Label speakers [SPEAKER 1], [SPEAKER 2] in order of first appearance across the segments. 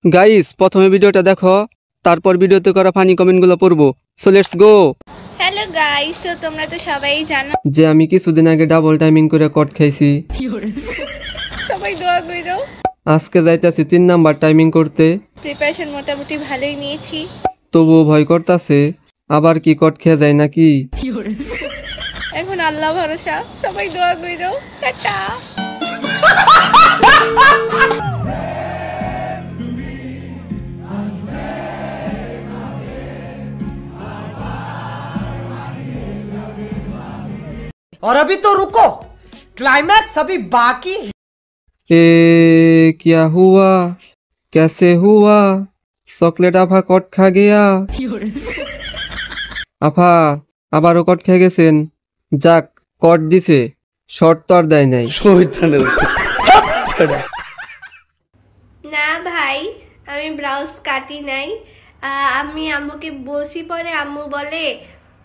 [SPEAKER 1] Guys প্রথমে ভিডিওটা দেখো, তারপর ভিডিওতে করা ফানি কমেন্টগুলো পড়বো। So let's go.
[SPEAKER 2] Hello guys, তো তোমরা তো সবাই জানো
[SPEAKER 1] যে আমি কিছুদিন আগে ডাবল টাইমিং করে কট খাইছি।
[SPEAKER 2] সবাই দোয়া কইরো।
[SPEAKER 1] আজকে যাইতাছি 3 নাম্বার টাইমিং করতে।
[SPEAKER 2] প্রিপারেশন মোটামুটি ভালোই নিয়েছি,
[SPEAKER 1] তবুও ভয় করতাছে আবার কি কট খেয়ে যায় নাকি।
[SPEAKER 2] এখন আল্লাহ ভরসা, সবাই দোয়া কইরো। টাটা।
[SPEAKER 3] और अभी तो रुको, क्लाइमैक्स अभी बाकी है।
[SPEAKER 1] ए क्या हुआ कैसे हुआ চকলেট আফা কট খা গিয়া। আফা আবারও কট খেয়ে গেছেন। যাক কট দিছে, শর্ট তো আর দেয় নাই।
[SPEAKER 2] না ভাই, আমি ব্লাউজ কাটি নাই। আমি আম্মুকে বলছি, পরে আম্মু বলে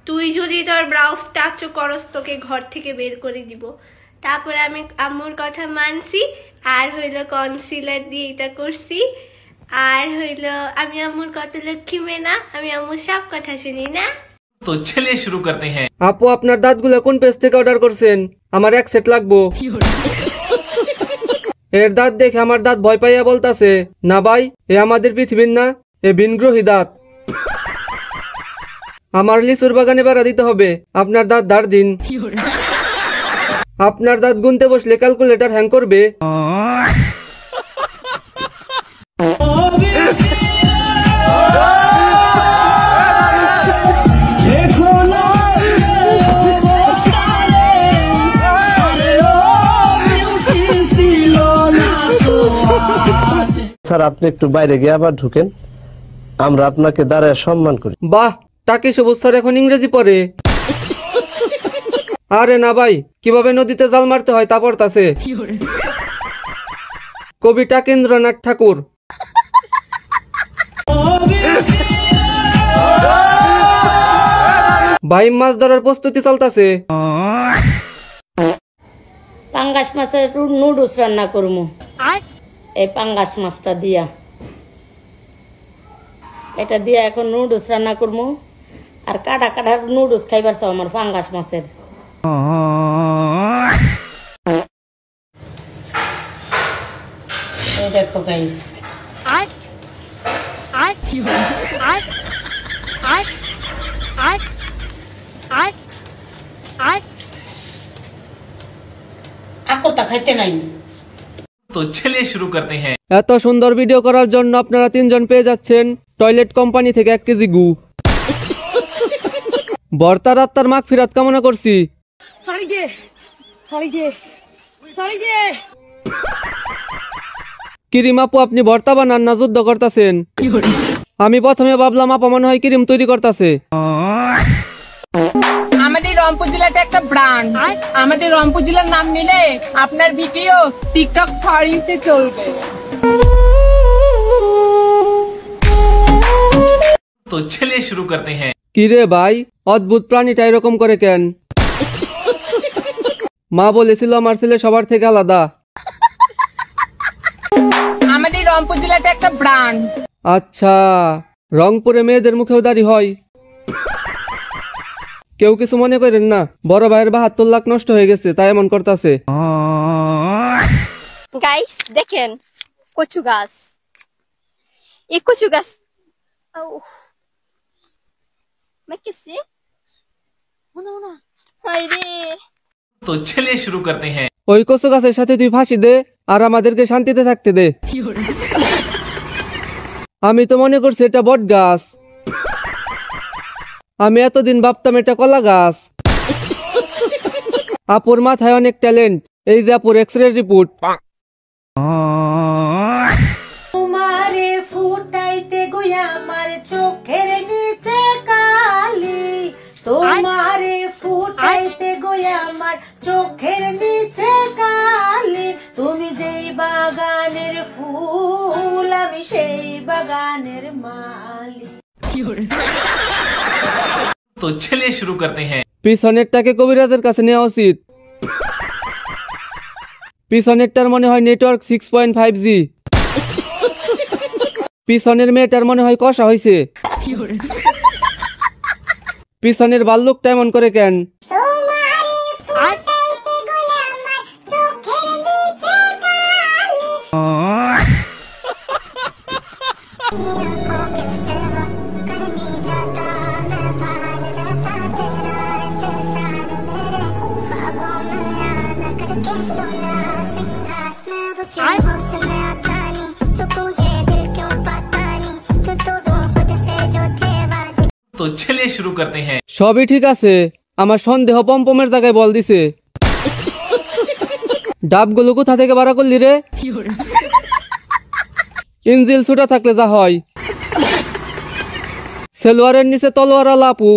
[SPEAKER 2] তুই যদি তোর ব্লাউজ টাচ করস তোকে ঘর থেকে বের করে দিব। তারপরে আমি আম্মুর কথা মানছি, আর হইলো কনসিলার দিয়ে এটা করছি। আর হইলো আমি আম্মুর কত লক্ষ্মী মেয়ে না, আমি আম্মুর সব কথা শুনি না।
[SPEAKER 4] तो चलिए शुरू करते हैं।
[SPEAKER 1] আপু আপনার দাঁতগুলো কোন পেজ থেকে অর্ডার করছেন? আমার এক সেট লাগবো। এর দাঁত দেখে আমার দাঁত ভয় পাইয়া বলতাছে না ভাই, এ আমাদের পৃথিবীর না, এ ভিনগ্রহী দাঁত। আমার লিচুর বাগানে বেড়া দিতে হবে, আপনার দাঁত ধার দিন। আপনার দাঁত গুনতে বসলে ক্যালকুলেটর হ্যাং করবে।
[SPEAKER 5] স্যার আপনি একটু বাইরে গিয়ে আবার ঢুকেন, আমরা আপনাকে দাঁড়ায় সম্মান করি।
[SPEAKER 1] বাহ, টাকি সবুজ স্যার এখন ইংরেজি পড়ে। আরে না ভাই, কিভাবে নদীতে জাল মারতে হয় তা পড়তাছে। কবি টাকেন্দ্রনাথ ঠাকুর। ভাই মাছ ধরার প্রস্তুতি চলতেছে।
[SPEAKER 6] পাঙ্গাস মাছের নুডলস রান্না করবো। এই পাঙ্গাস মাছটা দিয়া, এটা দিয়া এখন নুডলস রান্না করবো। আর কাটা কাটা নুডলস খাইবার চাও আমার পাঙ্গাস মাছের। এই দেখো গাইস, আকরটা খাইতে নাই।
[SPEAKER 4] तो चलिए शुरू करते हैं।
[SPEAKER 1] এত সুন্দর ভিডিও করার জন্য আপনারা 3 জন পেয়ে যাচ্ছেন টয়লেট কোম্পানি থেকে 1 কেজি গু। বর্তার আত্মার মাগ ফিরাত কামনা করছি। কিরিম আপু আপনি ভর্তা বানান না যুদ্ধ করতেছেন? আমি প্রথমে ভাবলাম আপা মনে হয় ক্রিম তৈরি করতেছে।
[SPEAKER 7] আমাদের রংপুর জেলাটা একটা ব্র্যান্ড। আমাদের রংপুর জেলার নাম নিলে আপনার ভিডিও টিকটক ফরিতে চলবে।
[SPEAKER 4] तो चलिए शुरू करते हैं।
[SPEAKER 1] কিরে ভাই, অদ্ভুত প্রাণীটা এরকম করে কেন? মা বলেছিল আমার ছেলে সবার থেকে আলাদা।
[SPEAKER 7] আমাদের রংপুর জেলাটা একটা ব্র্যান্ড।
[SPEAKER 1] আচ্ছা, রংপুরে মেয়েদের মুখেও দাড়ি হয়? কেউ কিছু মনে করেন না, বড় ভাইয়ের 72 লাখ নষ্ট হয়ে গেছে তাই এমন করতেছে।
[SPEAKER 8] গাইস দেখেন কচু গাছ, এই কচু গাছ
[SPEAKER 4] तो चलिए शुरू करते हैं।
[SPEAKER 1] ওই কচু গাছের সাথে তুই ফাঁসি দে আর আমাদেরকে শান্তিতে থাকতে দে। আমি তো মনে করছি এটা বট গাছ। আমি এতদিন ভাবতাম এটা কলা গাছ। আপুর মাথায় অনেক ট্যালেন্ট, এই যে আপুর এক্সরে রিপোর্ট।
[SPEAKER 6] তোমারে ফুটাইতে গইয়া আমার চোখের নিচে কালি, তোমারে ফুটাইতে গইয়া আমার চোখের নিচে কালি। তুমি যেই বাগানের ফুল আমি সেই বাগানের মালি।
[SPEAKER 4] तो चलिए शुरू करते हैं।
[SPEAKER 1] পিছনেরটাকে কবিরাজের কাছে নেওয়া উচিত। পিছনেরটার মনে হয় নেটওয়ার্ক 6.5G। পিছনের মেয়েটার মনে হয় কষা হয়েছে। পিছনের বাল্যকটা এমন করে কেন?
[SPEAKER 4] तो चलिए शुरू करते हैं।
[SPEAKER 1] সবই ঠিক আছে, আমার সন্দেহ পম্পমের জায়গায় বল দিছে। ডাবগুলো কোথা থেকে বাড়া করলি রে? ইঞ্জিল ছুটা থাকলে যা হয়। সেলোয়ারের নিচে তলোয়ার লাপু।